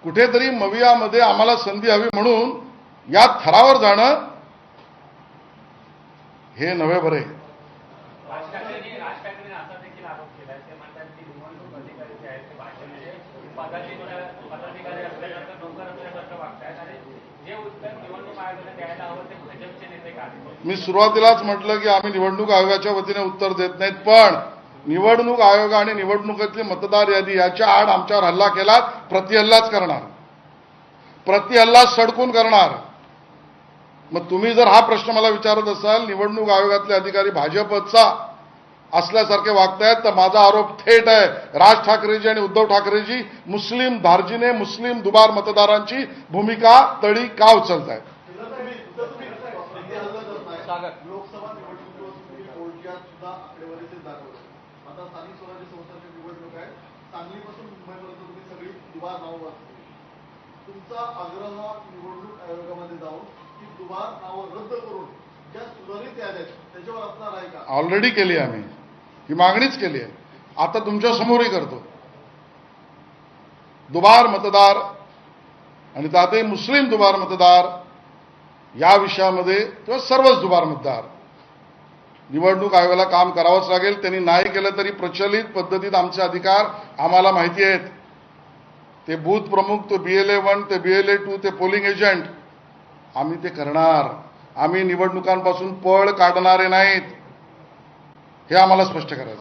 कुठेतरी मवियामध्ये आम्हाला संधी हवी म्हणून या थरावर जाणं हे नव्हे बरे. मी सुरुवातीलाच म्हटलं की आम्ही निवडणूक आयोगाच्या वतीने उत्तर देत नाहीत, पण निवडणूक आयोग आणि निवडणुकीतली मतदार यादी याच्या आड आमच्यावर हल्ला केला, प्रतिहल्लाच करणार, प्रतिहल्ला सडकून करणार. मग तुम्ही जर हा प्रश्न मला विचारत असाल, निवडणूक आयोगातले अधिकारी भाजपचा असल्यासारखे वागतायत, तर माझा आरोप थेट आहे, राज ठाकरेजी आणि उद्धव ठाकरेजी मुस्लिम धार्जिणे, मुस्लिम दुबार मतदारांची भूमिका तळी का उचलतायत. लोकसभा निवडणुकीवर कोर्टात सुद्धा आकडेवारीचे दाखवले. आता स्थानिक स्वराज्य संस्थांची निवडणूक आहे, सांगलीपासून मुंबईपर्यंत तुम्ही सगळी दुबार नावं वाचली. तुमचा आग्रह निवडणूक आयोगामध्ये जाऊन की दुबार नावं रद्द करून ज्या सुधारित याद्या आहेत त्याच्यावर असणार आहे का? ऑलरेडी केली आम्ही, ही मागणीच केली आहे, आता तुमच्या समोरही करतो. दुबार मतदार आणि त्यातही मुस्लिम दुबार मतदार या विषयामध्ये किंवा सर्वच दुबार मतदार निवडणूक आयोगाला काम करावंच लागेल. त्यांनी नाही केलं तरी प्रचलित पद्धतीत आमचे अधिकार आम्हाला माहिती आहेत. ते बूथ प्रमुख, ते BLA 1, ते BLA 2, ते पोलिंग एजंट, आम्ही ते करणार. आम्ही निवडणुकांपासून पळ काढणारे नाहीत, हे आम्हाला स्पष्ट करायचं.